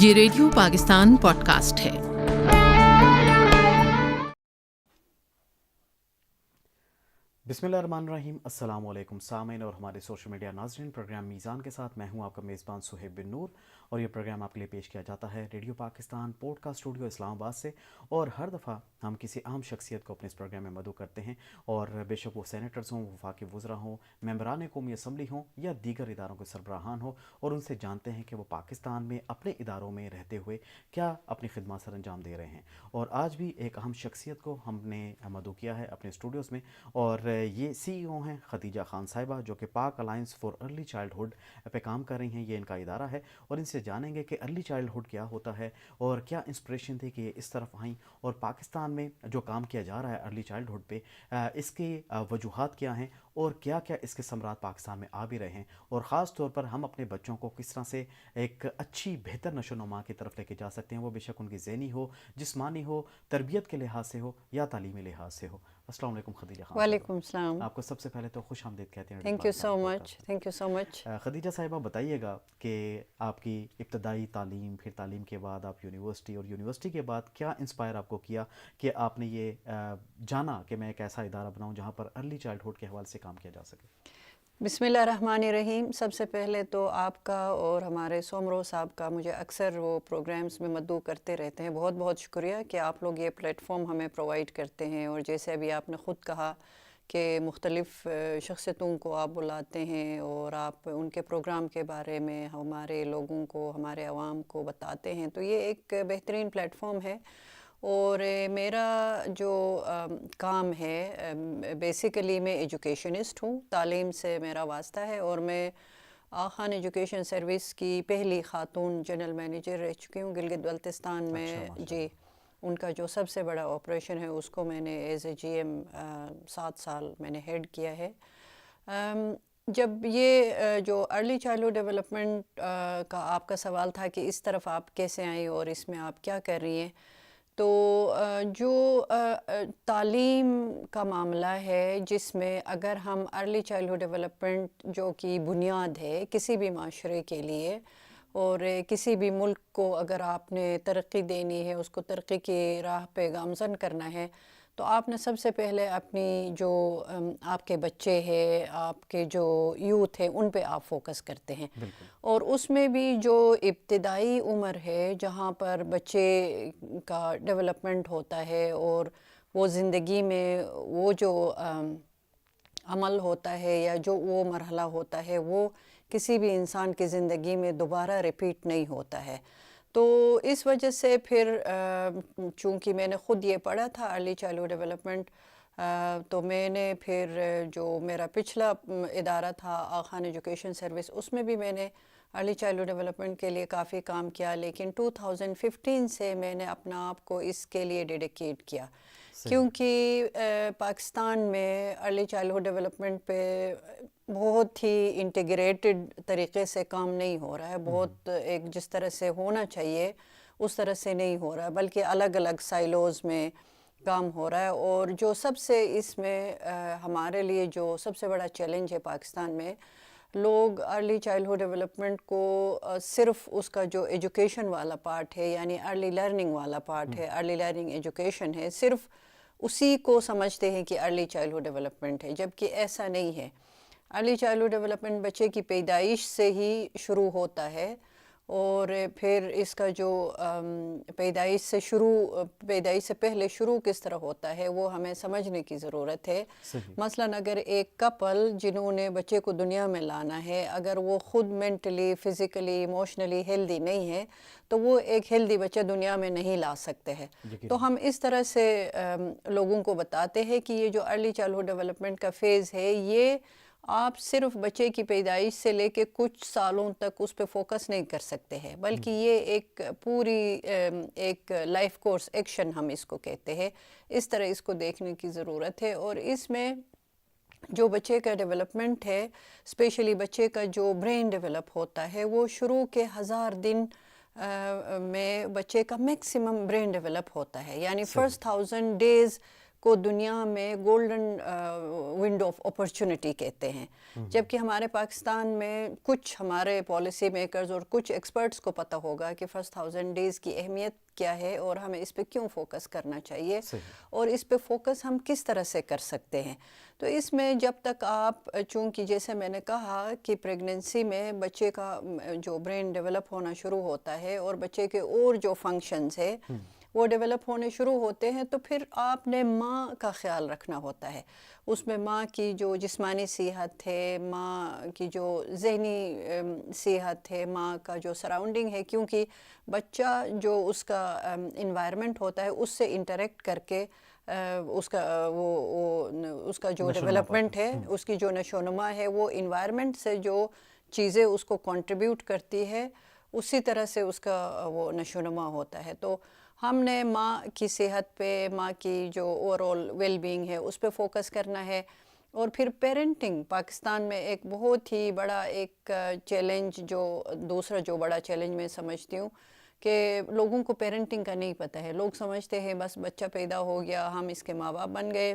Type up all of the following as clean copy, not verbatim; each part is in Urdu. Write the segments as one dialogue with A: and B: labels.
A: یہ ریڈیو پاکستان پوڈکاسٹ ہے۔
B: بسم اللہ الرحمن الرحیم۔ السلام علیکم سامعین اور ہمارے سوشل میڈیا ناظرین، پروگرام میزان کے ساتھ میں ہوں آپ کا میزبان صہیب بن نور، اور یہ پروگرام آپ کے لیے پیش کیا جاتا ہے radio Pakistan podcast studio Islamabad سے، اور ہر دفعہ ہم کسی اہم شخصیت کو اپنے اس پروگرام میں مدعو کرتے ہیں، اور بے شک وہ سینیٹرز ہوں، وفاقی وزراء ہوں، ممبران قومی اسمبلی ہوں یا دیگر اداروں کے سربراہان ہوں، اور ان سے جانتے ہیں کہ وہ پاکستان میں اپنے اداروں میں رہتے ہوئے کیا اپنی خدمات سر انجام دے رہے ہیں۔ اور آج بھی ایک اہم شخصیت کو ہم نے مدعو کیا ہے اپنے اسٹوڈیوز میں، اور یہ سی ای او ہیں خدیجہ خان صاحبہ، جو کہ پاک الائنس فار ارلی چائلڈہڈ پہ کام کر رہی ہیں۔ یہ ان کا ادارہ ہے، اور ان سے جانیں گے کہ ارلی چائلڈہڈ کیا ہوتا ہے اور کیا انسپریشن تھی کہ یہ اس طرف آئیں، اور پاکستان میں جو کام کیا جا رہا ہے ارلی چائلڈہڈ پہ، اس کی وجوہات کیا ہیں، اور کیا کیا اس کے ثمرات پاکستان میں آ بھی رہے ہیں، اور خاص طور پر ہم اپنے بچوں کو کس طرح سے ایک اچھی بہتر نشو و نما کی طرف لے کے جا سکتے ہیں، وہ بے شک ان کی ذہنی ہو، جسمانی ہو، تربیت کے لحاظ سے ہو یا تعلیمی لحاظ سے ہو۔ السلام علیکم خدیجہ خان۔
C: وعلیکم السلام۔
B: آپ کو سب سے پہلے تو خوش آمدید کہتے ہیں۔
C: Thank you so much, thank you so much.
B: Khadija صاحبہ، بتائیے گا کہ آپ کی ابتدائی تعلیم، پھر تعلیم کے بعد آپ یونیورسٹی، اور یونیورسٹی کے بعد کیا انسپائر آپ کو کیا کہ آپ نے یہ جانا کہ میں ایک ایسا ادارہ بناؤں جہاں پر ارلی چائلڈہڈ کے حوالے سے کام کیا جا سکے؟
C: بسم اللہ الرحمن الرحیم۔ سب سے پہلے تو آپ کا اور ہمارے سومرو صاحب کا مجھے اکثر وہ پروگرامز میں مدعو کرتے رہتے ہیں، بہت بہت شکریہ کہ آپ لوگ یہ پلیٹ فارم ہمیں پرووائڈ کرتے ہیں، اور جیسے ابھی آپ نے خود کہا کہ مختلف شخصیتوں کو آپ بلاتے ہیں اور آپ ان کے پروگرام کے بارے میں ہمارے لوگوں کو، ہمارے عوام کو بتاتے ہیں، تو یہ ایک بہترین پلیٹ فارم ہے۔ اور میرا جو کام ہے، بیسیکلی میں ایجوکیشنسٹ ہوں، تعلیم سے میرا واسطہ ہے، اور میں خان ایجوکیشن سروس کی پہلی خاتون جنرل مینیجر رہ چکی ہوں گلگت بلتستان میں۔ جی، ان کا جو سب سے بڑا آپریشن ہے اس کو میں نے ایز اے جی ایم 7 سال میں نے ہیڈ کیا ہے۔ جب یہ جو ارلی چائلڈہڈ ڈیولپمنٹ کا آپ کا سوال تھا کہ اس طرف آپ کیسے آئیں اور اس میں آپ کیا کر رہی ہیں، تو جو تعلیم کا معاملہ ہے، جس میں اگر ہم ارلی چائلڈہڈ ڈیولپمنٹ جو کہ بنیاد ہے کسی بھی معاشرے کے لیے، اور کسی بھی ملک کو اگر آپ نے ترقی دینی ہے، اس کو ترقی کی راہ پہ گامزن کرنا ہے، تو آپ نے سب سے پہلے اپنی جو آپ کے بچے ہیں، آپ کے جو یوتھ ہے، ان پہ آپ فوکس کرتے ہیں۔ اور اس میں بھی جو ابتدائی عمر ہے جہاں پر بچے کا ڈیولپمنٹ ہوتا ہے، اور وہ زندگی میں وہ جو عمل ہوتا ہے یا جو وہ مرحلہ ہوتا ہے، وہ کسی بھی انسان کی زندگی میں دوبارہ ریپیٹ نہیں ہوتا ہے۔ تو اس وجہ سے پھر چونکہ میں نے خود یہ پڑھا تھا ارلی چائلڈہڈ ڈیولپمنٹ، تو میں نے پھر جو میرا پچھلا ادارہ تھا خان ایجوکیشن سروس، اس میں بھی میں نے ارلی چائلڈہڈ ڈیولپمنٹ کے لیے کافی کام کیا، لیکن 2015 سے میں نے اپنا آپ کو اس کے لیے ڈیڈیکیٹ کیا، کیونکہ پاکستان میں ارلی چائلڈہڈ ڈیولپمنٹ پہ بہت ہی انٹیگریٹڈ طریقے سے کام نہیں ہو رہا ہے، بہت ایک جس طرح سے ہونا چاہیے اس طرح سے نہیں ہو رہا ہے، بلکہ الگ الگ سائلوز میں کام ہو رہا ہے۔ اور جو سب سے اس میں ہمارے لیے جو سب سے بڑا چیلنج ہے پاکستان میں، لوگ ارلی چائلڈہڈ ڈیولپمنٹ کو صرف اس کا جو ایجوکیشن والا پارٹ ہے، یعنی ارلی لرننگ والا پارٹ ہے، ارلی لرننگ ایجوکیشن ہے، صرف اسی کو سمجھتے ہیں کہ ارلی چائلڈہڈ ڈیولپمنٹ ہے، جبکہ ایسا نہیں ہے۔ ارلی چائلڈہڈ ڈیولپمنٹ بچے کی پیدائش سے ہی شروع ہوتا ہے، اور پھر اس کا جو پیدائش سے پہلے شروع کس طرح ہوتا ہے وہ ہمیں سمجھنے کی ضرورت ہے۔ مثلاً اگر ایک کپل جنہوں نے بچے کو دنیا میں لانا ہے، اگر وہ خود مینٹلی، فزیکلی، ایموشنلی ہیلدی نہیں ہے، تو وہ ایک ہیلدی بچہ دنیا میں نہیں لا سکتے ہیں۔ تو ہم اس طرح سے لوگوں کو بتاتے ہیں کہ یہ جو ارلی چائلڈہڈ ڈیولپمنٹ کا فیز ہے، یہ آپ صرف بچے کی پیدائش سے لے کے کچھ سالوں تک اس پہ فوکس نہیں کر سکتے ہیں، بلکہ یہ ایک پوری ایک لائف کورس ایکشن ہم اس کو کہتے ہیں، اس طرح اس کو دیکھنے کی ضرورت ہے۔ اور اس میں جو بچے کا ڈیولپمنٹ ہے، اسپیشلی بچے کا جو برین ڈیولپ ہوتا ہے، وہ شروع کے 1000 دن میں بچے کا میکسیمم برین ڈیولپ ہوتا ہے، یعنی فرسٹ 1000 ڈیز کو دنیا میں گولڈن ونڈو آف اپرچونٹی کہتے ہیں، جبکہ ہمارے پاکستان میں کچھ ہمارے پالیسی میکرز اور کچھ ایکسپرٹس کو پتہ ہوگا کہ فرسٹ 1000 ڈیز کی اہمیت کیا ہے اور ہمیں اس پہ کیوں فوکس کرنا چاہیے اور اس پہ فوکس ہم کس طرح سے کر سکتے ہیں۔ تو اس میں جب تک آپ، چونکہ جیسے میں نے کہا کہ پریگننسی میں بچے کا جو برین ڈیولپ ہونا شروع ہوتا ہے اور بچے کے اور جو فنکشنز ہے وہ ڈیولپ ہونے شروع ہوتے ہیں، تو پھر آپ نے ماں کا خیال رکھنا ہوتا ہے۔ اس میں ماں کی جو جسمانی صحت ہے، ماں کی جو ذہنی صحت ہے، ماں کا جو سراؤنڈنگ ہے، کیونکہ بچہ جو اس کا انوائرمنٹ ہوتا ہے اس سے انٹریکٹ کر کے اس کا جو ڈیولپمنٹ ہے، اس کی جو نشو و نما ہے، وہ انوائرمنٹ سے جو چیزیں اس کو کنٹریبیوٹ کرتی ہے اسی طرح سے اس کا وہ نشو و نما ہوتا ہے۔ تو ہم نے ماں کی صحت پہ، ماں کی جو اوور آل ویل بینگ ہے اس پہ فوکس کرنا ہے۔ اور پھر پیرنٹنگ پاکستان میں ایک بہت ہی بڑا ایک چیلنج، جو دوسرا جو بڑا چیلنج میں سمجھتی ہوں کہ لوگوں کو پیرنٹنگ کا نہیں پتہ ہے۔ لوگ سمجھتے ہیں بس بچہ پیدا ہو گیا، ہم اس کے ماں باپ بن گئے،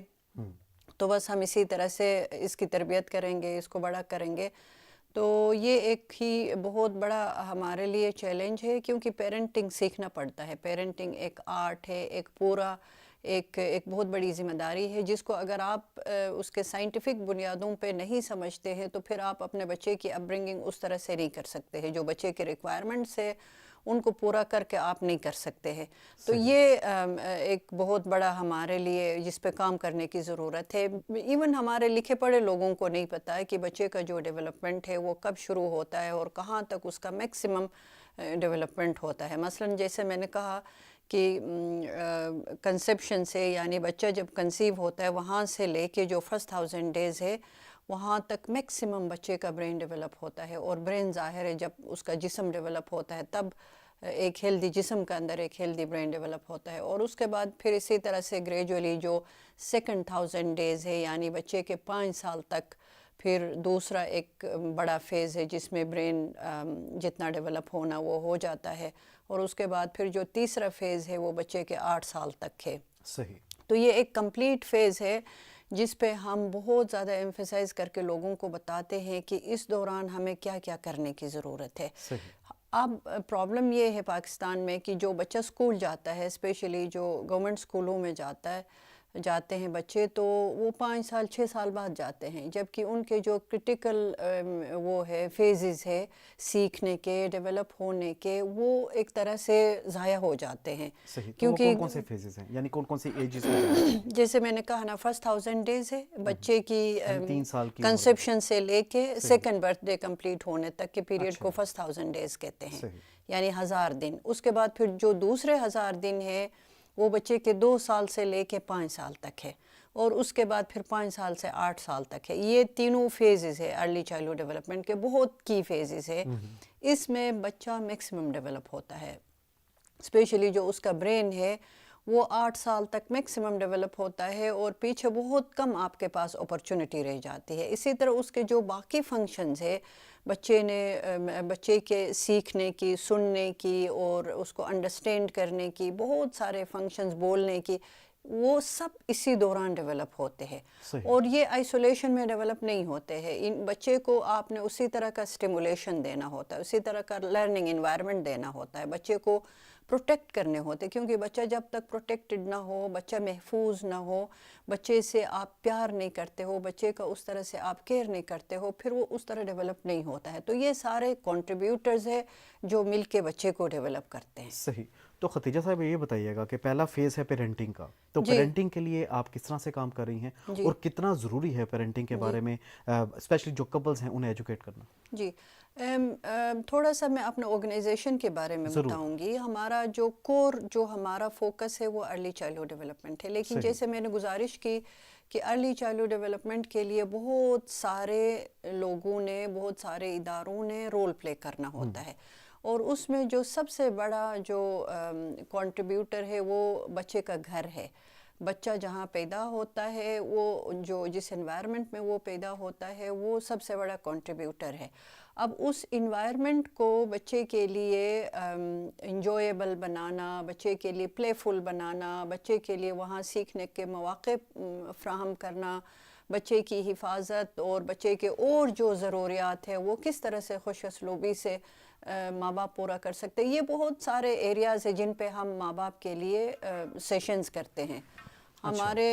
C: تو بس ہم اسی طرح سے اس کی تربیت کریں گے، اس کو بڑا کریں گے۔ تو یہ ایک ہی بہت بڑا ہمارے لیے چیلنج ہے، کیونکہ پیرنٹنگ سیکھنا پڑتا ہے۔ پیرنٹنگ ایک آرٹ ہے، ایک پورا ایک بہت بڑی ذمہ داری ہے، جس کو اگر آپ اس کے سائنٹیفک بنیادوں پہ نہیں سمجھتے ہیں تو پھر آپ اپنے بچے کی اپ برنگنگ اس طرح سے نہیں کر سکتے ہیں، جو بچے کے ریکوائرمنٹس ہے ان کو پورا کر کے آپ نہیں کر سکتے ہیں۔ تو یہ ایک بہت بڑا ہمارے لیے جس پہ کام کرنے کی ضرورت ہے۔ ایون ہمارے لکھے پڑھے لوگوں کو نہیں پتہ ہے کہ بچے کا جو ڈیولپمنٹ ہے وہ کب شروع ہوتا ہے اور کہاں تک اس کا میکسیمم ڈیولپمنٹ ہوتا ہے۔ مثلاً جیسے میں نے کہا کہ کنسیپشن سے، یعنی بچہ جب کنسیو ہوتا ہے وہاں سے لے کے جو فرسٹ 1000 ڈیز ہے وہاں تک میکسیمم بچے کا برین ڈیولپ ہوتا ہے، اور برین ظاہر ہے جب اس کا جسم ڈیولپ ہوتا ہے تب ایک ہیلدی جسم کے اندر ایک ہیلدی برین ڈیولپ ہوتا ہے۔ اور اس کے بعد پھر اسی طرح سے گریجولی جو سیکنڈ 1000 ڈیز ہے، یعنی بچے کے 5 سال تک پھر دوسرا ایک بڑا فیز ہے جس میں برین جتنا ڈیولپ ہونا وہ ہو جاتا ہے، اور اس کے بعد پھر جو تیسرا فیز ہے وہ بچے کے 8 سال تک ہے۔
B: صحیح۔
C: تو یہ ایک کمپلیٹ فیز ہے جس پہ ہم بہت زیادہ ایمفیسائز کر کے لوگوں کو بتاتے ہیں کہ اس دوران ہمیں کیا کیا کرنے کی ضرورت ہے۔ اب پرابلم یہ ہے پاکستان میں کہ جو بچہ اسکول جاتا ہے، اسپیشلی جو گورنمنٹ اسکولوں میں جاتے ہیں بچے، تو وہ 5 سال 6 سال بعد جاتے ہیں، جبکہ ان کے جو کرٹیکل وہ ہے فیزز ہے سیکھنے کے، ڈیولپ ہونے کے، وہ ایک طرح سے ضائع ہو جاتے ہیں۔
B: صحیح۔ تو وہ کون کون سے فیزز ہیں، یعنی کون کون سی ایجز میں جاتے ہیں؟
C: جیسے میں نے کہا نا، فرسٹ 1000 ڈیز ہے بچے کی
B: 3 سال کی
C: کنسیپشن سے لے کے سیکنڈ برتھ ڈے کمپلیٹ ہونے تک کے پیریڈ کو فرسٹ 1000 ڈیز کہتے ہیں، یعنی 1000 دن۔ اس کے بعد پھر جو دوسرے 1000 دن ہے وہ بچے کے 2 سال سے لے کے 5 سال تک ہے، اور اس کے بعد پھر 5 سال سے 8 سال تک ہے۔ یہ تینوں فیزز ہے ارلی چائلڈہڈ ڈیولپمنٹ کے، بہت کی فیزز ہے۔ اس میں بچہ میکسیمم ڈیولپ ہوتا ہے، اسپیشلی جو اس کا برین ہے وہ 8 سال تک میکسیمم ڈیولپ ہوتا ہے، اور پیچھے بہت کم آپ کے پاس اپرچونٹی رہ جاتی ہے۔ اسی طرح اس کے جو باقی فنکشنز ہے بچے کے سیکھنے کی، سننے کی، اور اس کو انڈرسٹینڈ کرنے کی، بہت سارے فنکشنز، بولنے کی، وہ سب اسی دوران ڈیولپ ہوتے ہیں، اور یہ آئسولیشن میں ڈیولپ نہیں ہوتے ہیں۔ ان بچے کو آپ نے اسی طرح کا اسٹیمولیشن دینا ہوتا ہے، اسی طرح کا لرننگ انوائرمنٹ دینا ہوتا ہے، بچے کو پروٹیکٹ کرنے ہوتے، کیونکہ بچہ جب تک پروٹیکٹڈ نہ ہو، بچہ محفوظ نہ ہو، بچے سے آپ پیار نہیں کرتے ہو، بچے کا اس طرح سے آپ کیئر نہیں کرتے ہو، پھر وہ اس طرح ڈیولپ نہیں ہوتا ہے۔ تو یہ سارے کنٹریبیوٹرز ہیں جو مل کے بچے کو ڈیولپ کرتے ہیں۔
B: صحیح۔ تو ختیجہ صاحب یہ بتائیے گا کہ پہلا فیز ہے پیرنٹنگ کا، تو پیرنٹنگ کے لیے آپ کس طرح سے کام کر رہی ہیں، اور کتنا ضروری ہے پیرنٹنگ کے بارے میں اسپیشلی جو کپلز ہیں انہیں ایجوکیٹ کرنا؟
C: جی، تھوڑا سا میں اپنے آرگنائزیشن کے بارے میں بتاؤں گی۔ ہمارا جو کور، جو ہمارا فوکس ہے وہ ارلی چائلڈہڈ ڈیولپمنٹ ہے، لیکن جیسے میں نے گزارش کی کہ ارلی چائلڈہڈ ڈیولپمنٹ کے لیے بہت سارے لوگوں نے، بہت سارے اداروں نے رول پلے کرنا ہوتا ہے، اور اس میں جو سب سے بڑا جو کنٹریبیوٹر ہے وہ بچے کا گھر ہے۔ بچہ جہاں پیدا ہوتا ہے وہ جو جس انوائرمنٹ میں وہ پیدا ہوتا ہے وہ سب سے بڑا کنٹریبیوٹر ہے. اب اس انوائرمنٹ کو بچے کے لیے انجویبل بنانا، بچے کے لیے پلے فل بنانا، بچے کے لیے وہاں سیکھنے کے مواقع فراہم کرنا، بچے کی حفاظت اور بچے کے اور جو ضروریات ہے وہ کس طرح سے خوش اسلوبی سے ماں باپ پورا کر سکتے ہیں. یہ بہت سارے ایریاز ہیں جن پہ ہم ماں باپ کے لیے سیشنز کرتے ہیں. ہمارے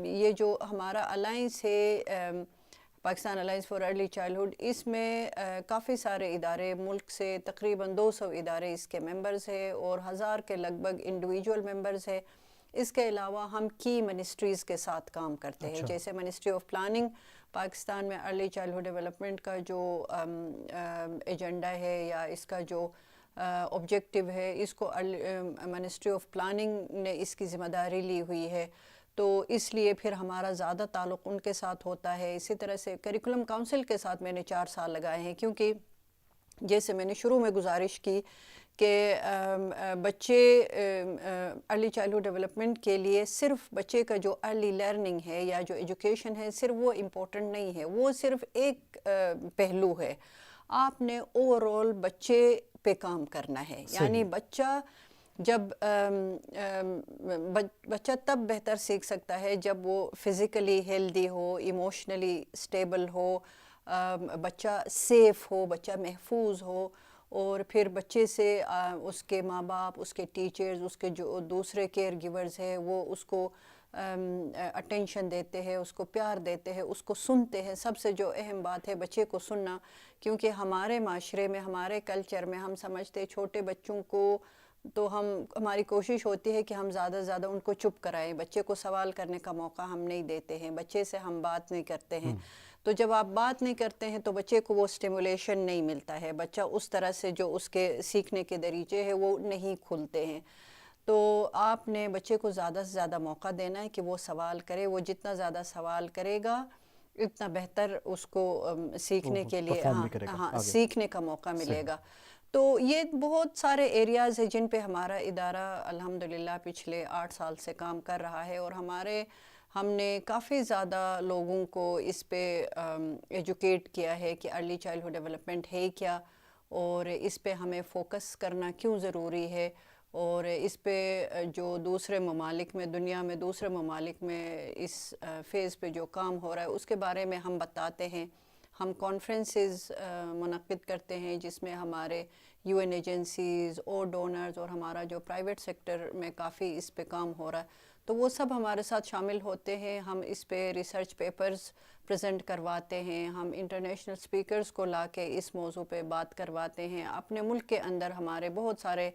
C: یہ جو ہمارا الائنس ہے Pakistan alliance for early childhood, اس میں کافی سارے ادارے، ملک سے تقریباً 200 ادارے اس کے ممبرز ہیں اور 1000 کے لگ بھگ انڈیویجول ممبرز ہیں. اس کے علاوہ ہم کی منسٹریز کے ساتھ کام کرتے ہیں، جیسے منسٹری آف پلاننگ پاکستان میں ارلی چائلڈہڈ ڈیولپمنٹ کا جو ایجنڈا ہے یا اس کا جو آبجیکٹیو ہے، اس کو منسٹری آف پلاننگ نے اس کی ذمہ داری لی ہوئی ہے، تو اس لیے پھر ہمارا زیادہ تعلق ان کے ساتھ ہوتا ہے. اسی طرح سے کریکولم کونسل کے ساتھ میں نے 4 سال لگائے ہیں، کیونکہ جیسے میں نے شروع میں گزارش کی کہ بچے ارلی چائلڈہڈ ڈیولپمنٹ کے لیے صرف بچے کا جو ارلی لرننگ ہے یا جو ایجوکیشن ہے صرف وہ امپورٹنٹ نہیں ہے، وہ صرف ایک پہلو ہے. آپ نے اوور آل بچے پہ کام کرنا ہے. یعنی بچہ جب بچہ تب بہتر سیکھ سکتا ہے جب وہ فزیکلی ہیلدی ہو، ایموشنلی سٹیبل ہو، بچہ سیف ہو، بچہ محفوظ ہو، اور پھر بچے سے اس کے ماں باپ، اس کے ٹیچرز، اس کے جو دوسرے کیئر گیورز ہیں وہ اس کو اٹینشن دیتے ہیں، اس کو پیار دیتے ہیں، اس کو سنتے ہیں. سب سے جو اہم بات ہے بچے کو سننا، کیونکہ ہمارے معاشرے میں، ہمارے کلچر میں ہم سمجھتے ہیں چھوٹے بچوں کو تو ہماری کوشش ہوتی ہے کہ ہم زیادہ سے زیادہ ان کو چپ کرائیں، بچے کو سوال کرنے کا موقع ہم نہیں دیتے ہیں، بچے سے ہم بات نہیں کرتے ہیں. تو جب آپ بات نہیں کرتے ہیں تو بچے کو وہ سٹیمولیشن نہیں ملتا ہے، بچہ اس طرح سے جو اس کے سیکھنے کے دریچے ہیں وہ نہیں کھلتے ہیں. تو آپ نے بچے کو زیادہ سے زیادہ موقع دینا ہے کہ وہ سوال کرے. وہ جتنا زیادہ سوال کرے گا اتنا بہتر اس کو سیکھنے کے لیے سیکھنے کا موقع ملے گا. تو یہ بہت سارے ایریاز ہیں جن پہ ہمارا ادارہ الحمدللہ پچھلے 8 سال سے کام کر رہا ہے، اور ہم نے کافی زیادہ لوگوں کو اس پہ ایجوکیٹ کیا ہے کہ ارلی چائلڈہڈ ڈیولپمنٹ ہے کیا، اور اس پہ ہمیں فوکس کرنا کیوں ضروری ہے، اور اس پہ جو دوسرے ممالک میں، دنیا میں دوسرے ممالک میں اس فیز پہ جو کام ہو رہا ہے اس کے بارے میں ہم بتاتے ہیں. ہم کانفرنسز منعقد کرتے ہیں جس میں ہمارے یو این ایجنسیز اور ڈونرز اور ہمارا جو پرائیویٹ سیکٹر میں کافی اس پہ کام ہو رہا ہے تو وہ سب ہمارے ساتھ شامل ہوتے ہیں. ہم اس پہ ریسرچ پیپرز پریزنٹ کرواتے ہیں، ہم انٹرنیشنل سپیکرز کو لا کے اس موضوع پہ بات کرواتے ہیں. اپنے ملک کے اندر ہمارے بہت سارے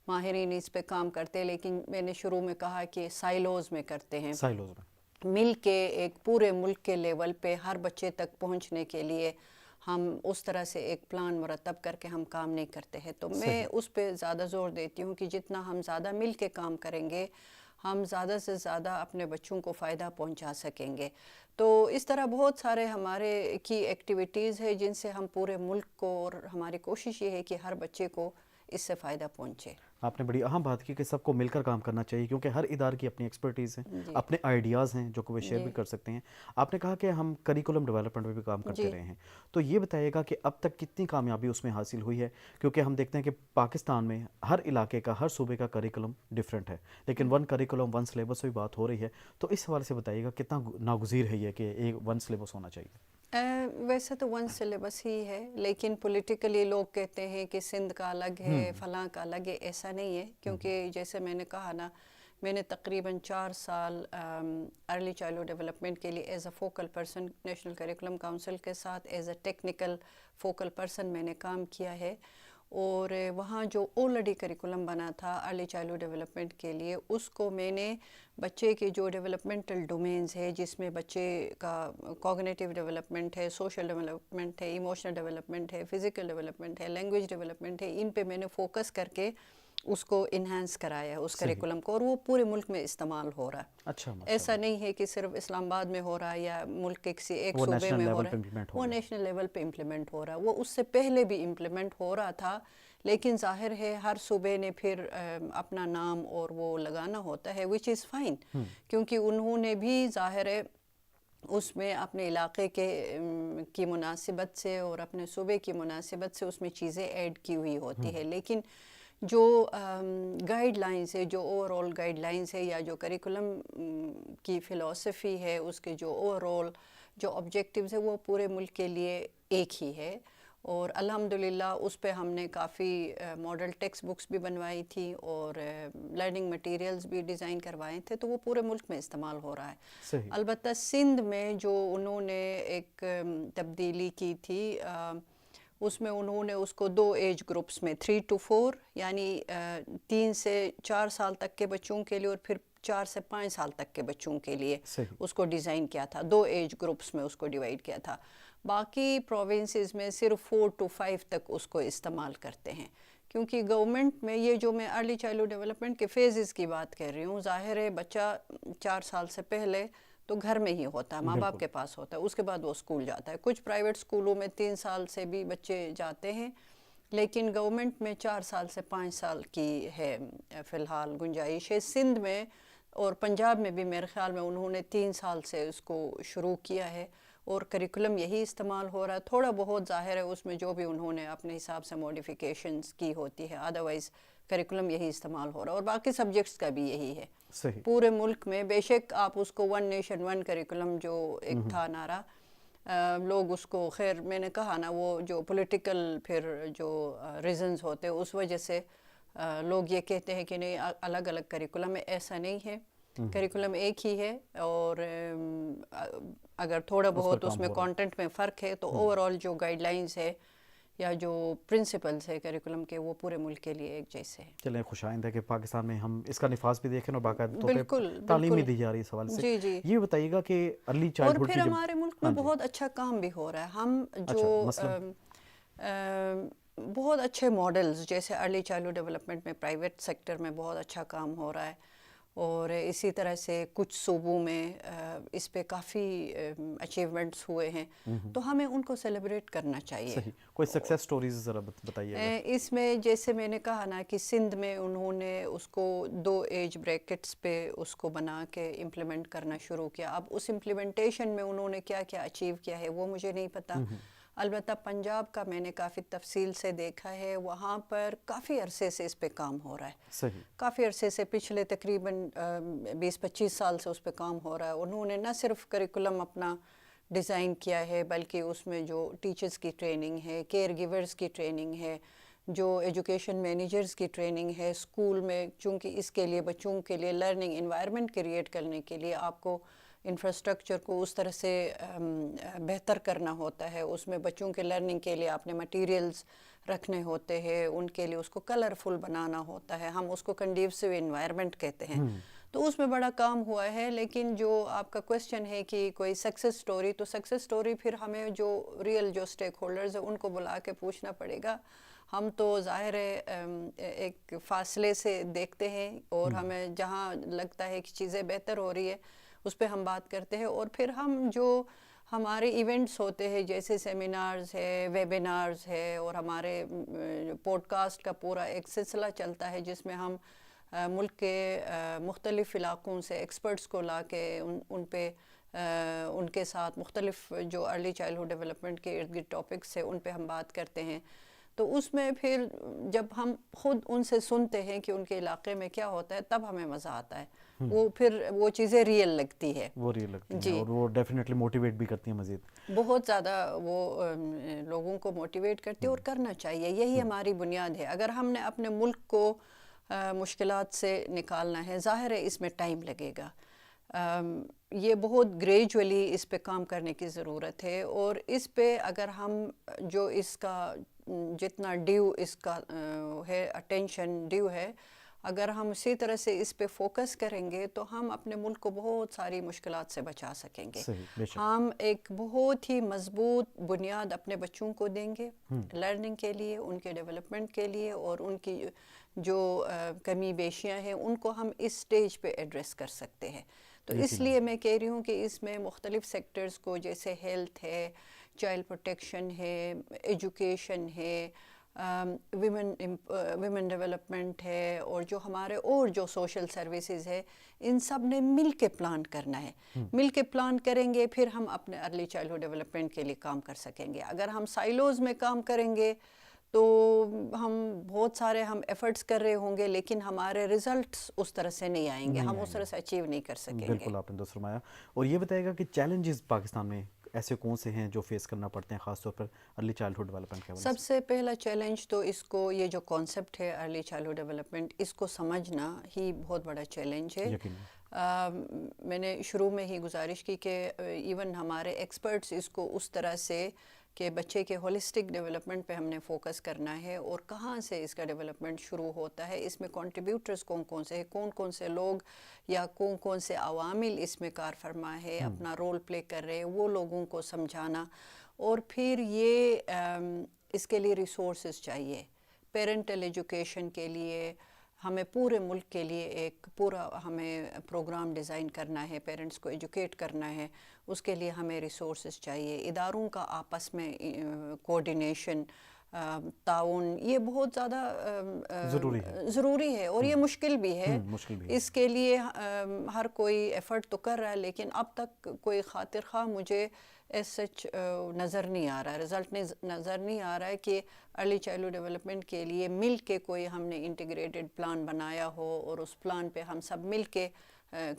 C: ماہرین اس پہ کام کرتے ہیں، لیکن میں نے شروع میں کہا کہ سائلوز میں کرتے ہیں، مل کے ایک پورے ملک کے لیول پہ ہر بچے تک پہنچنے کے لیے ہم اس طرح سے ایک پلان مرتب کر کے ہم کام نہیں کرتے ہیں. تو میں اس پہ زیادہ زور دیتی ہوں کہ جتنا ہم زیادہ مل کے کام کریں گے ہم زیادہ سے زیادہ اپنے بچوں کو فائدہ پہنچا سکیں گے. تو اس طرح بہت سارے ہمارے کی ایکٹیویٹیز ہیں جن سے ہم پورے ملک کو، اور ہماری کوشش یہ ہے کہ ہر بچے کو اس سے فائدہ پہنچے.
B: آپ نے بڑی اہم بات کی کہ سب کو مل کر کام کرنا چاہیے، کیونکہ ہر ادارے کی اپنی ایکسپرٹیز ہیں، اپنے آئیڈیاز ہیں جو کہ وہ شیئر بھی کر سکتے ہیں. آپ نے کہا کہ ہم کریکولم ڈیولپمنٹ میں بھی کام کرتے رہے ہیں، تو یہ بتائیے گا کہ اب تک کتنی کامیابی اس میں حاصل ہوئی ہے؟ کیونکہ ہم دیکھتے ہیں کہ پاکستان میں ہر علاقے کا، ہر صوبے کا کریکولم ڈیفرنٹ ہے، لیکن ون کریکولم ون سلیبس بھی بات ہو رہی ہے. تو اس حوالے سے بتائیے گا کتنا ناگزیر ہے یہ کہ ایک ون سلیبس ہونا چاہیے؟
C: ویسے تو ون سلیبس ہی ہے، لیکن پولیٹیکلی لوگ کہتے ہیں کہ سندھ کا الگ ہے، فلاں کا الگ ہے. ایسا نہیں ہے، کیونکہ جیسے میں نے کہا نا، میں نے تقریباً 4 سال ارلی چائلڈہڈ ڈیولپمنٹ کے لیے as a focal person national curriculum council کے ساتھ as a technical focal person میں نے کام کیا ہے. اور وہاں جو آلریڈی کریکولم بنا تھا ارلی چائلڈہڈ ڈیولپمنٹ کے لیے، اس کو میں نے بچے کے جو ڈیولپمنٹل ڈومینز ہے جس میں بچے کا کوگنیٹیو ڈیولپمنٹ ہے، سوشل ڈیولپمنٹ ہے، ایموشنل ڈیولپمنٹ ہے، فزیکل ڈیولپمنٹ ہے، لینگویج ڈیولپمنٹ ہے، ان پہ میں نے فوکس کر کے اس کو انہینس کرایا اس کریکولم کو، اور وہ پورے ملک میں استعمال ہو رہا ہے.
B: اچھا،
C: ایسا نہیں ہے کہ صرف اسلام آباد میں ہو رہا ہے یا ملک کے کسی ایک صوبے میں ہو رہا ہے، وہ نیشنل لیول پہ امپلیمنٹ ہو رہا ہے. وہ اس سے پہلے بھی امپلیمنٹ ہو رہا تھا، لیکن ظاہر ہے ہر صوبے نے پھر اپنا نام اور وہ لگانا ہوتا ہے وچ از فائن، کیونکہ انہوں نے بھی ظاہر ہے اس میں اپنے علاقے کی مناسبت سے اور اپنے صوبے کی مناسبت سے اس میں چیزیں ایڈ کی ہوئی ہوتی ہے، لیکن جو گائیڈ لائنز ہے، جو اوور آل گائیڈ لائنز ہے یا جو کریکولم کی فلسفی ہے، اس کے جو اوور آل جو آبجیکٹیوز ہے وہ پورے ملک کے لیے ایک ہی ہے، اور الحمدللہ اس پہ ہم نے کافی ماڈل ٹیکسٹ بکس بھی بنوائی تھی اور لرننگ مٹیریلز بھی ڈیزائن کروائے تھے، تو وہ پورے ملک میں استعمال ہو رہا ہے۔
B: صحیح۔
C: البتہ سندھ میں جو انہوں نے ایک تبدیلی کی تھی، اس میں انہوں نے اس کو 2 ایج گروپس میں 3 to 4 یعنی 3 سے 4 سال تک کے بچوں کے لیے اور پھر 4 سے 5 سال تک کے بچوں کے لیے اس کو ڈیزائن کیا تھا، 2 ایج گروپس میں اس کو ڈیوائیڈ کیا تھا۔ باقی پروونسز میں صرف 4 to 5 تک اس کو استعمال کرتے ہیں، کیونکہ گورنمنٹ میں یہ جو میں ارلی چائلڈہڈ ڈیولپمنٹ کے فیزز کی بات کر رہی ہوں، ظاہر ہے بچہ 4 سال سے پہلے تو گھر میں ہی ہوتا ہے، ماں باپ کے پاس ہوتا ہے، اس کے بعد وہ اسکول جاتا ہے۔ کچھ پرائیویٹ اسکولوں میں 3 سال سے بھی بچے جاتے ہیں، لیکن گورنمنٹ میں 4 سال سے 5 سال کی ہے فی الحال گنجائش ہے۔ سندھ میں اور پنجاب میں بھی میرے خیال میں انہوں نے 3 سال سے اس کو شروع کیا ہے، اور کریکولم یہی استعمال ہو رہا ہے۔ تھوڑا بہت ظاہر ہے اس میں جو بھی انہوں نے اپنے حساب سے موڈیفیکیشنز کی ہوتی ہے، ادروائز کریکولم یہی استعمال ہو رہا ہے، اور باقی سبجیکٹس کا بھی یہی ہے
B: صحیح۔
C: پورے ملک میں۔ بے شک آپ اس کو 1 نیشن 1 کریکولم جو ایک تھا نعرہ، لوگ اس کو، خیر میں نے کہا نا وہ جو پولیٹیکل پھر جو ریزنز ہوتے ہیں اس وجہ سے لوگ یہ کہتے ہیں کہ نہیں الگ الگ کریکولم ہے، ایسا نہیں ہے، کریکولم ایک ہی ہے، اور اگر تھوڑا بہت اس میں کانٹینٹ میں فرق ہے تو اوور آل جو گائیڈ لائنز ہے یا جو پرنسپلز ہے کریکولم کے وہ پورے ملک کے لیے ایک جیسے ہیں۔
B: چلیں خوش آئند ہے کہ پاکستان میں ہم اس کا نفاذ بھی دیکھیں اور باقاعدہ طور پہ تعلیم بھی دی جا رہی ہے اس حوالے سے۔
C: جی جی،
B: یہ بتائیے گا کہ ارلی چائلڈ
C: اور
B: ہوڈ
C: پھر ہمارے ملک میں بہت اچھا کام بھی ہو رہا ہے۔ ہم جو بہت اچھے ماڈلز جیسے ارلی چائلڈہڈ ڈیولپمنٹ میں پرائیویٹ سیکٹر میں بہت اچھا کام ہو رہا ہے، اور اسی طرح سے کچھ صوبوں میں اس پہ کافی اچیومنٹس ہوئے ہیں، تو ہمیں ان کو سیلیبریٹ کرنا چاہیے۔
B: صحیح، کوئی سکسیس سٹوریز ذرا بتائیے گا۔
C: اس میں جیسے میں نے کہا نا کہ سندھ میں انہوں نے اس کو 2 ایج بریکٹس پہ اس کو بنا کے امپلیمنٹ کرنا شروع کیا۔ اب اس امپلیمنٹیشن میں انہوں نے کیا کیا اچیو کیا ہے وہ مجھے نہیں پتا، البتہ پنجاب کا میں نے کافی تفصیل سے دیکھا ہے، وہاں پر کافی عرصے سے اس پہ کام ہو رہا ہے،
B: صحیح،
C: کافی عرصے سے، پچھلے تقریباً 20-25 سال سے اس پہ کام ہو رہا ہے۔ انہوں نے نہ صرف کریکولم اپنا ڈیزائن کیا ہے بلکہ اس میں جو ٹیچرز کی ٹریننگ ہے، کیئر گیورز کی ٹریننگ ہے، جو ایجوکیشن مینیجرز کی ٹریننگ ہے اسکول میں، چونکہ اس کے لیے بچوں کے لیے لرننگ انوائرمنٹ کریٹ کرنے کے لیے آپ کو انفراسٹرکچر کو اس طرح سے بہتر کرنا ہوتا ہے، اس میں بچوں کے لرننگ کے لیے آپ نے مٹیریلز رکھنے ہوتے ہیں، ان کے لیے اس کو کلرفل بنانا ہوتا ہے، ہم اس کو کنڈیوسو انوائرمنٹ کہتے ہیں، تو اس میں بڑا کام ہوا ہے۔ لیکن جو آپ کا کویسچن ہے کہ کوئی سکسیس سٹوری، تو سکسیس سٹوری پھر ہمیں جو ریئل جو سٹیک ہولڈرز ہیں ان کو بلا کے پوچھنا پڑے گا۔ ہم تو ظاہر ہے ایک فاصلے سے دیکھتے ہیں، اور ہمیں جہاں لگتا ہے کہ چیزیں بہتر ہو رہی ہے اس پہ ہم بات کرتے ہیں، اور پھر ہم جو ہمارے ایونٹس ہوتے ہیں جیسے سیمینارز ہے، ویبینارز ہے، اور ہمارے پوڈ کاسٹ کا پورا ایک سلسلہ چلتا ہے جس میں ہم ملک کے مختلف علاقوں سے ایکسپرٹس کو لا کے ان پہ ان کے ساتھ مختلف جو ارلی چائلڈہڈ ڈیولپمنٹ کے ارد گرد ٹاپکس ہیں ان پہ ہم بات کرتے ہیں، تو اس میں پھر جب ہم خود ان سے سنتے ہیں کہ ان کے علاقے میں کیا ہوتا ہے تب ہمیں مزہ آتا ہے، وہ پھر وہ چیزیں ریئل لگتی ہے،
B: وہ ریئل لگتی ہیں،
C: جی،
B: اور وہ ڈیفینیٹلی موٹیویٹ بھی کرتی ہیں مزید،
C: بہت زیادہ وہ لوگوں کو موٹیویٹ کرتی ہے، اور کرنا چاہیے، یہی ہماری بنیاد ہے۔ اگر ہم نے اپنے ملک کو مشکلات سے نکالنا ہے، ظاہر ہے اس میں ٹائم لگے گا، یہ بہت گریجولی اس پہ کام کرنے کی ضرورت ہے، اور اس پہ اگر ہم جو اس کا جتنا ڈیو اس کا ہے اٹینشن ڈیو ہے، اگر ہم اسی طرح سے اس پہ فوکس کریں گے تو ہم اپنے ملک کو بہت ساری مشکلات سے بچا سکیں گے۔ ہم ایک بہت ہی مضبوط بنیاد اپنے بچوں کو دیں گے لرننگ کے لیے، ان کے ڈیولپمنٹ کے لیے، اور ان کی جو کمی بیشیاں ہیں ان کو ہم اس سٹیج پہ ایڈریس کر سکتے ہیں۔ تو اس لیے میں کہہ رہی ہوں کہ اس میں مختلف سیکٹرز کو، جیسے ہیلتھ ہے، چائلڈ پروٹیکشن ہے، ایجوکیشن ہے، ویمن ڈیولپمنٹ ہے اور جو ہمارے اور جو سوشل سروسز ہے، ان سب نے مل کے پلان کرنا ہے. مل کے پلان کریں گے پھر ہم اپنے ارلی چائلڈہڈ ڈیولپمنٹ کے لیے کام کر سکیں گے. اگر ہم سائلوز میں کام کریں گے تو ہم بہت سارے ایفرٹس کر رہے ہوں گے لیکن ہمارے ریزلٹس اس طرح سے نہیں آئیں گے، ہم اس طرح سے اچیو نہیں کر سکیں گے.
B: بالکل آپ نے درست فرمایا. اور یہ بتائے گا کہ چیلنجز پاکستان میں ایسے کون سے ہیں جو فیس کرنا پڑتے ہیں خاص طور پر ارلی چائلڈہڈ ڈیولپمنٹ کے حوالے سے؟
C: سب سے پہلا چیلنج تو اس کو، یہ جو کانسیپٹ ہے ارلی چائلڈہڈ ڈیولپمنٹ، اس کو سمجھنا ہی بہت بڑا چیلنج ہے. میں نے شروع میں ہی گزارش کی کہ ایون ہمارے ایکسپرٹس اس کو اس طرح سے کہ بچے کے ہولسٹک ڈیولپمنٹ پہ ہم نے فوکس کرنا ہے اور کہاں سے اس کا ڈیولپمنٹ شروع ہوتا ہے، اس میں کنٹریبیوٹرز کون کون سے ہیں، کون کون سے لوگ یا کون کون سے عوامل اس میں کار فرما ہے، اپنا رول پلے کر رہے ہیں، وہ لوگوں کو سمجھانا. اور پھر یہ اس کے لیے ریسورسز چاہیے. پیرنٹل ایجوکیشن کے لیے ہمیں پورے ملک کے لیے ایک پورا ہمیں پروگرام ڈیزائن کرنا ہے، پیرنٹس کو ایجوکیٹ کرنا ہے. اس کے لیے ہمیں ریسورسز چاہیے، اداروں کا آپس میں کوآرڈینیشن، تعاون، یہ بہت زیادہ ضروری ہے اور یہ مشکل بھی ہے. اس کے لیے ہر کوئی ایفرٹ تو کر رہا ہے لیکن اب تک کوئی خاطر خواہ مجھے ایز سچ نظر نہیں آ رہا ہے، رزلٹ نظر نہیں آ رہا ہے کہ ارلی چائلڈہڈ ڈیولپمنٹ کے لیے مل کے کوئی ہم نے انٹیگریٹڈ پلان بنایا ہو اور اس پلان پہ ہم سب مل کے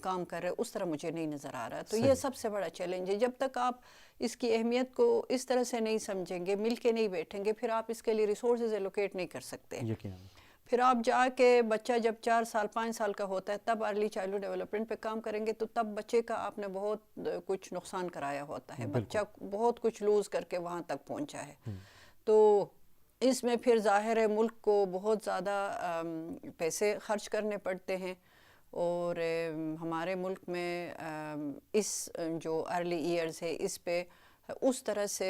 C: کام کر رہے، اس طرح مجھے نہیں نظر آ رہا. تو یہ سب سے بڑا چیلنج ہے. جب تک آپ اس کی اہمیت کو اس طرح سے نہیں سمجھیں گے، مل کے نہیں بیٹھیں گے، پھر آپ اس کے لیے ریسورسز ایلوکیٹ نہیں کر سکتے. پھر آپ جا کے بچہ جب 4 سال 5 سال کا ہوتا ہے تب ارلی چائلڈہڈ ڈیولپمنٹ پہ کام کریں گے تو تب بچے کا آپ نے بہت کچھ نقصان کرایا ہوتا ہے، بچہ بہت کچھ لوز کر کے وہاں تک پہنچا ہے. تو اس میں پھر ظاہر ہے ملک کو بہت زیادہ پیسے خرچ کرنے پڑتے ہیں اور ہمارے ملک میں اس جو ارلی ایئرز ہے اس پہ اس طرح سے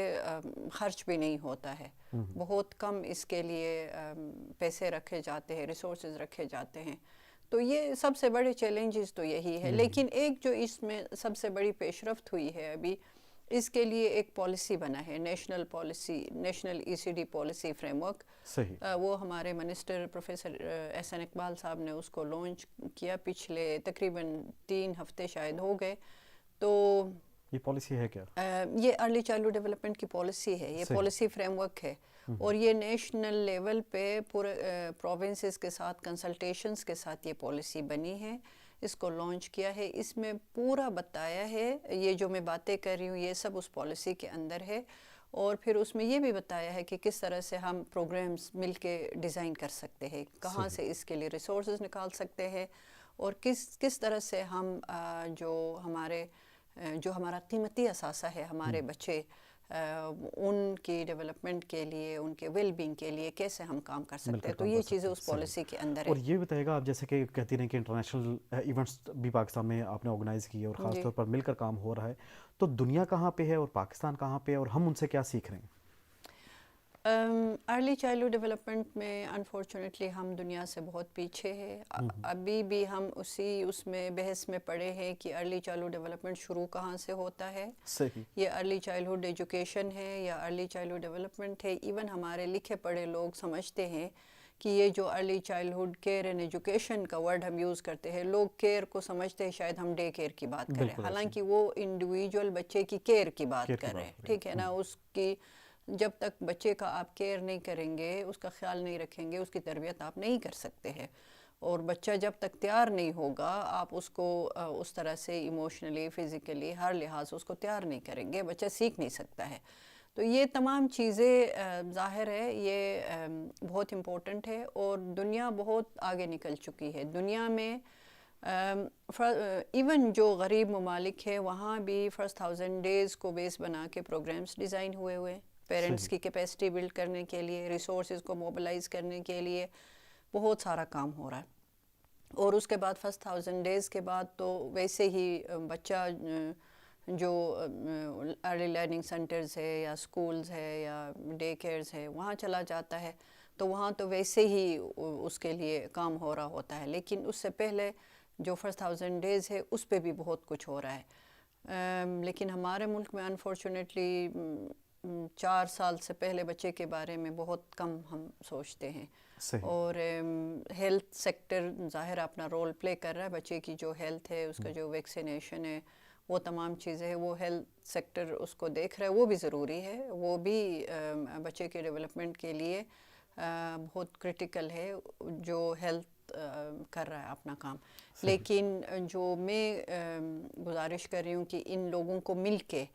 C: خرچ بھی نہیں ہوتا ہے. بہت کم اس کے لیے پیسے رکھے جاتے ہیں، ریسورسز رکھے جاتے ہیں. تو یہ سب سے بڑے چیلنجز تو یہی ہے. لیکن ایک جو اس میں سب سے بڑی پیش رفت ہوئی ہے ابھی، اس کے لیے ایک پالیسی بنا ہے، national policy, national ECD policy frame work. وہ ہمارے منسٹر پروفیسر احسن اقبال صاحب نے اس کو لانچ کیا، پچھلے تقریباً 3 ہفتے شاید ہو گئے. تو
B: یہ پالیسی ہے کیا؟
C: یہ ارلی چائلڈہڈ ڈیولپمنٹ کی پالیسی ہے، یہ پالیسی فریم ورک ہے اور یہ نیشنل لیول پہ پورے پروونسز کے ساتھ کنسلٹیشنز کے ساتھ یہ پالیسی بنی ہے. اس کو لانچ کیا ہے. اس میں پورا بتایا ہے، یہ جو میں باتیں کر رہی ہوں یہ سب اس پالیسی کے اندر ہے. اور پھر اس میں یہ بھی بتایا ہے کہ کس طرح سے ہم پروگرامز مل کے ڈیزائن کر سکتے ہیں، کہاں سے اس کے لیے ریسورسز نکال سکتے ہیں اور کس طرح سے ہم جو ہمارا قیمتی اثاثہ ہے ہمارے بچے، ان کی ڈیولپمنٹ کے لیے، ان کے ویل بینگ کے لیے کیسے ہم کام کر سکتے ہیں. تو یہ چیزیں اس پالیسی کے اندر ہے.
B: اور یہ بتائے گا آپ جیسے کہ کہتی رہیں کہ انٹرنیشنل ایونٹس بھی پاکستان میں آپ نے آرگنائز کیے اور خاص طور پر مل کر کام ہو رہا ہے، تو دنیا کہاں پہ ہے اور پاکستان کہاں پہ ہے اور ہم ان سے کیا سیکھ رہے ہیں؟
C: ارلی چائلڈہڈ ڈیولپمنٹ میں انفارچونیٹلی ہم دنیا سے بہت پیچھے ہیں. ابھی بھی ہم اس میں بحث میں پڑے ہیں کہ ارلی چائلڈہڈ ڈیولپمنٹ شروع کہاں سے ہوتا ہے. یہ ارلی چائلڈہڈ ایجوکیشن ہے یا ارلی چائلڈہڈ ڈیولپمنٹ ہے. ایون ہمارے لکھے پڑھے لوگ سمجھتے ہیں کہ یہ جو early childhood care and education کا ورڈ ہم یوز کرتے ہیں، لوگ کیئر کو سمجھتے ہیں شاید ہم ڈے کیئر کی بات کر رہے ہیں، حالانکہ وہ انڈیویجول بچے کی کیئر کی بات کر رہے ہیں. ٹھیک ہے نا؟ اس کی جب تک بچے کا آپ کیئر نہیں کریں گے، اس کا خیال نہیں رکھیں گے، اس کی تربیت آپ نہیں کر سکتے ہیں. اور بچہ جب تک تیار نہیں ہوگا، آپ اس کو اس طرح سے ایموشنلی، فزیکلی، ہر لحاظ اس کو تیار نہیں کریں گے، بچہ سیکھ نہیں سکتا ہے. تو یہ تمام چیزیں ظاہر ہے یہ بہت امپورٹنٹ ہے اور دنیا بہت آگے نکل چکی ہے. دنیا میں ایون جو غریب ممالک ہے وہاں بھی فرسٹ 1000 ڈیز کو بیس بنا کے پروگرامز ڈیزائن ہوئے پیرنٹس کی کیپیسٹی بلڈ کرنے کے لیے، ریسورسز کو موبلائز کرنے کے لیے بہت سارا کام ہو رہا ہے. اور اس کے بعد فرسٹ 1000 ڈیز کے بعد تو ویسے ہی بچہ جو ارلی لرننگ سینٹرز ہے یا سکولز ہے یا ڈے کیئرز ہے وہاں چلا جاتا ہے، تو وہاں تو ویسے ہی اس کے لیے کام ہو رہا ہوتا ہے. لیکن اس سے پہلے جو فرسٹ 1000 ڈیز ہے اس پہ بھی بہت کچھ ہو رہا ہے. لیکن ہمارے ملک میں انفارچونیٹلی 4 سال سے پہلے بچے کے بارے میں بہت کم ہم سوچتے ہیں. اور ہیلتھ سیکٹر ظاہر اپنا رول پلے کر رہا ہے. بچے کی جو ہیلتھ ہے، اس کا جو ویکسینیشن ہے، وہ تمام چیزیں ہیں، وہ ہیلتھ سیکٹر اس کو دیکھ رہا ہے. وہ بھی ضروری ہے، وہ بھی بچے کے ڈیولپمنٹ کے لیے بہت کرٹیکل ہے جو ہیلتھ کر رہا ہے اپنا کام. لیکن جو میں گزارش کر رہی ہوں کہ ان لوگوں کو مل کے،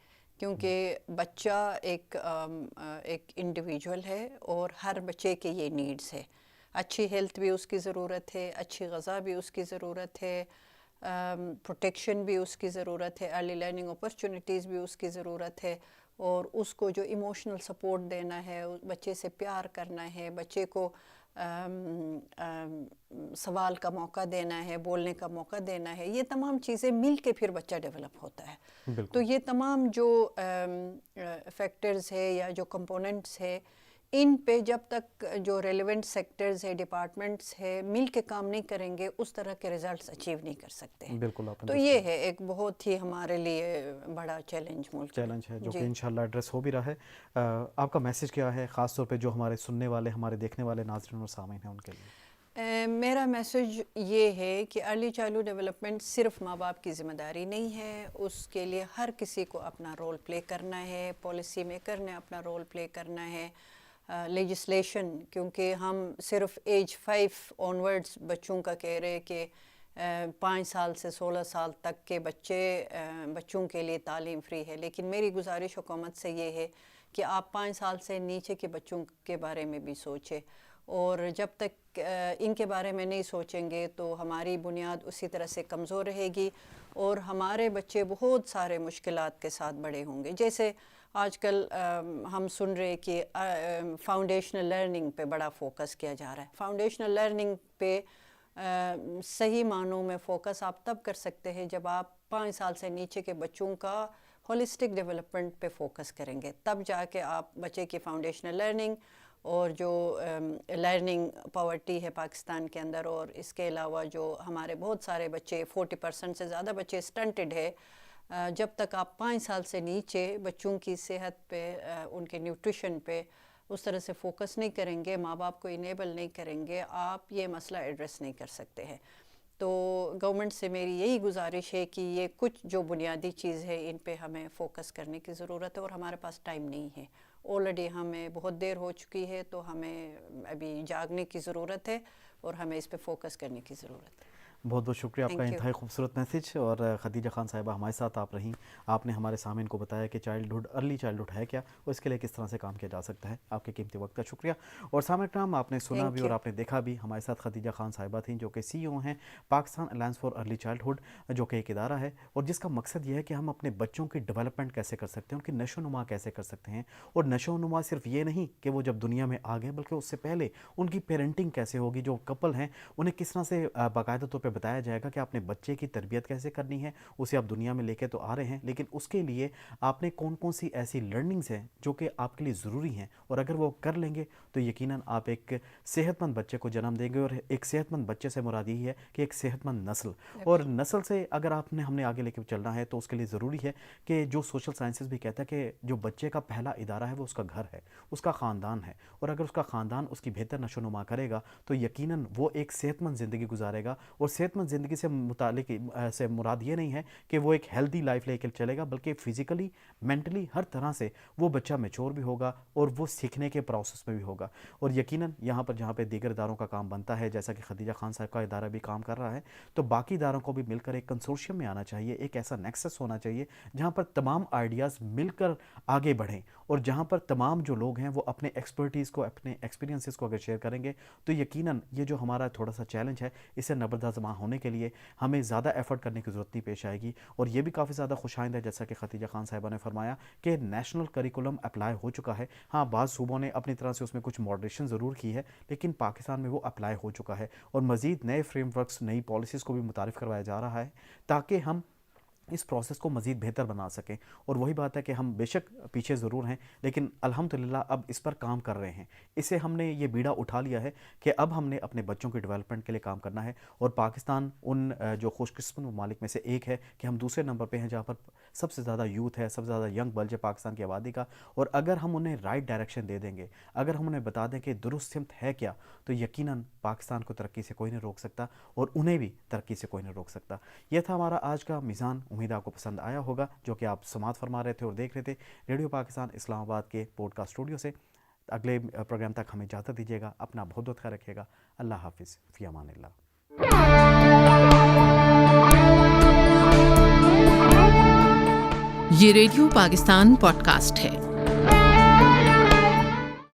C: کیونکہ بچہ ایک انڈیویجول ہے اور ہر بچے کے یہ نیڈز ہے. اچھی ہیلتھ بھی اس کی ضرورت ہے، اچھی غذا بھی اس کی ضرورت ہے، پروٹیکشن بھی اس کی ضرورت ہے، ارلی لرننگ اپرچونیٹیز بھی اس کی ضرورت ہے، اور اس کو جو ایموشنل سپورٹ دینا ہے، بچے سے پیار کرنا ہے، بچے کو سوال کا موقع دینا ہے، بولنے کا موقع دینا ہے. یہ تمام چیزیں مل کے پھر بچہ ڈیولپ ہوتا ہے. تو یہ تمام جو فیکٹرز ہے یا جو کمپوننٹس ہے، ان پہ جب تک جو ریلیونٹ سیکٹرز ہے، ڈپارٹمنٹس ہے، مل کے کام نہیں کریں گے، اس طرح کے ریزلٹس اچیو نہیں کر سکتے.
B: بالکل آپ نے
C: تو یہ ہے ایک بہت ہی ہمارے لیے بڑا چیلنج
B: ہے جو کہ انشاءاللہ ایڈریس ہو بھی رہا ہے. آپ کا میسج کیا ہے خاص طور پہ جو ہمارے سننے والے، ہمارے دیکھنے والے ناظرین اور سامعین ہیں ان کے لیے؟
C: میرا میسج یہ ہے کہ ارلی چائلڈہڈ ڈیولپمنٹ صرف ماں باپ کی ذمہ داری نہیں ہے. اس کے لیے ہر کسی کو اپنا رول پلے کرنا ہے. پالیسی میکر نے اپنا رول پلے کرنا ہے. لیجسلیشن، کیونکہ ہم صرف ایج 5 آنورڈز بچوں کا کہہ رہے کہ 5 سال سے 16 سال تک کے بچوں کے لیے تعلیم فری ہے. لیکن میری گزارش حکومت سے یہ ہے کہ آپ 5 سال سے نیچے کے بچوں کے بارے میں بھی سوچیں. اور جب تک ان کے بارے میں نہیں سوچیں گے تو ہماری بنیاد اسی طرح سے کمزور رہے گی، اور ہمارے بچے بہت سارے مشکلات کے ساتھ بڑے ہوں گے. جیسے آج کل ہم سن رہے کہ فاؤنڈیشنل لرننگ پہ بڑا فوکس کیا جا رہا ہے. فاؤنڈیشنل لرننگ پہ صحیح معنوں میں فوکس آپ تب کر سکتے ہیں جب آپ 5 سال سے نیچے کے بچوں کا ہولسٹک ڈیولپمنٹ پہ فوکس کریں گے. تب جا کے آپ بچے کی فاؤنڈیشنل لرننگ اور جو لرننگ پاورٹی ہے پاکستان کے اندر، اور اس کے علاوہ جو ہمارے بہت سارے بچے 40% سے زیادہ بچے سٹنٹڈ ہے، جب تک آپ 5 سال سے نیچے بچوں کی صحت پہ، ان کے نیوٹریشن پہ اس طرح سے فوکس نہیں کریں گے، ماں باپ کو انیبل نہیں کریں گے، آپ یہ مسئلہ ایڈریس نہیں کر سکتے ہیں. تو گورنمنٹ سے میری یہی گزارش ہے کہ یہ کچھ جو بنیادی چیز ہے ان پہ ہمیں فوکس کرنے کی ضرورت ہے، اور ہمارے پاس ٹائم نہیں ہے. آلریڈی ہمیں بہت دیر ہو چکی ہے، تو ہمیں ابھی جاگنے کی ضرورت ہے اور ہمیں اس پہ فوکس کرنے کی ضرورت ہے.
B: بہت بہت شکریہ آپ کا انتہائی خوبصورت میسج. اور خدیجہ خان صاحبہ ہمارے ساتھ آپ رہیں، آپ نے ہمارے سامعین کو بتایا کہ ارلی چائلڈہڈ ہے کیا اور اس کے لیے کس طرح سے کام کیا جا سکتا ہے. آپ کے قیمتی وقت کا شکریہ. اور سامعین کرام، آپ نے سنا بھی اور آپ نے دیکھا بھی. ہمارے ساتھ خدیجہ خان صاحبہ تھیں جو کہ CEO ہیں Pakistan alliance for early childhood, جو کہ ایک ادارہ ہے اور جس کا مقصد یہ ہے کہ ہم اپنے بچوں کی ڈیولپمنٹ کیسے کر سکتے ہیں، ان کی نشو و نما کیسے کر سکتے ہیں. اور نشو و نما صرف یہ نہیں کہ وہ جب دنیا میں آ گئے، بلکہ اس سے پہلے ان کی پیرنٹنگ کیسے ہوگی. جو کپل ہیں انہیں کس طرح سے باقاعدہ طور پہ بتایا جائے گا کہ اپنے بچے کی تربیت کیسے کرنی ہے. اسے آپ دنیا میں لے کے تو آ رہے ہیں، لیکن اس کے لیے آپ نے کون کون سی ایسی لرننگز ہیں جو کہ آپ کے لیے ضروری ہیں، اور اگر وہ کر لیں گے تو یقیناً آپ ایک صحت مند بچے کو جنم دیں گے. اور ایک صحت مند بچے سے مراد یہی ہے کہ ایک صحت مند نسل. اور نسل سے اگر ہم نے آگے لے کے چلنا ہے تو اس کے لیے ضروری ہے کہ جو سوشل سائنسز بھی کہتا ہے کہ جو بچے کا پہلا ادارہ ہے وہ اس کا گھر ہے، اس کا خاندان ہے. اور اگر اس کا خاندان اس کی بہتر نشو و نما کرے گا تو یقیناً وہ ایک صحت مند زندگی گزارے گا. اور صحت مند زندگی سے متعلق سے مراد یہ نہیں ہے کہ وہ ایک ہیلدی لائف لے کے چلے گا، بلکہ فزیکلی، مینٹلی، ہر طرح سے وہ بچہ میچور بھی ہوگا اور وہ سیکھنے کے پروسیس میں بھی ہوگا. اور یقیناً یہاں پر جہاں پہ دیگر اداروں کا کام بنتا ہے، جیسا کہ خدیجہ خان صاحب کا ادارہ بھی کام کر رہا ہے، تو باقی اداروں کو بھی مل کر ایک کنسورشیم میں آنا چاہیے. ایک ایسا نیکسس ہونا چاہیے جہاں پر تمام آئیڈیاز مل کر آگے بڑھیں، اور جہاں پر تمام جو لوگ ہیں وہ اپنے ایکسپرٹیز کو، اپنے ایکسپیرینسز کو اگر شیئر کریں گے تو یقیناً یہ جو ہمارا تھوڑا سا چیلنج ہے اسے نبردآزماں ہونے کے لیے ہمیں زیادہ ایفرٹ کرنے کی ضرورت نہیں پیش آئے گی. اور یہ بھی کافی زیادہ خوش آئند ہے جیسا کہ خدیجہ خان صاحبہ نے فرمایا کہ نیشنل کریکولم اپلائی ہو چکا ہے. ہاں، بعض صوبوں نے اپنی طرح سے اس میں کچھ ماڈریشن ضرور کی ہے، لیکن پاکستان میں وہ اپلائی ہو چکا ہے. اور مزید نئے فریم ورکس، نئی پالیسیز کو بھی متعارف کروایا جا رہا ہے تاکہ ہم اس پروسیس کو مزید بہتر بنا سکیں. اور وہی بات ہے کہ ہم بے شک پیچھے ضرور ہیں، لیکن الحمدللہ اب اس پر کام کر رہے ہیں. اسے ہم نے یہ بیڑا اٹھا لیا ہے کہ اب ہم نے اپنے بچوں کی ڈیولپمنٹ کے لیے کام کرنا ہے. اور پاکستان ان جو خوش قسمت ممالک میں سے ایک ہے کہ ہم دوسرے نمبر پہ ہیں جہاں پر سب سے زیادہ یوتھ ہے, سب سے زیادہ ینگ بلج ہے پاکستان کی آبادی کا, اور اگر ہم انہیں رائٹ ڈائریکشن دے دیں گے, اگر ہم انہیں بتا دیں کہ درست سمت ہے کیا, تو یقیناً پاکستان کو ترقی سے کوئی نہیں روک سکتا اور انہیں بھی ترقی سے کوئی نہیں روک سکتا. یہ تھا ہمارا آج کا میزان. امید آپ کو پسند آیا ہوگا, جو کہ آپ سماعت فرما رہے تھے اور دیکھ رہے تھے ریڈیو پاکستان اسلام آباد کے پوڈ کاسٹ اسٹوڈیو سے. اگلے پروگرام تک ہمیں اجازت دیجیے گا. اپنا بہت بہت خیال رکھیے گا. اللہ حافظ, فی امان اللہ.
A: یہ ریڈیو پاکستان پوڈ کاسٹ ہے.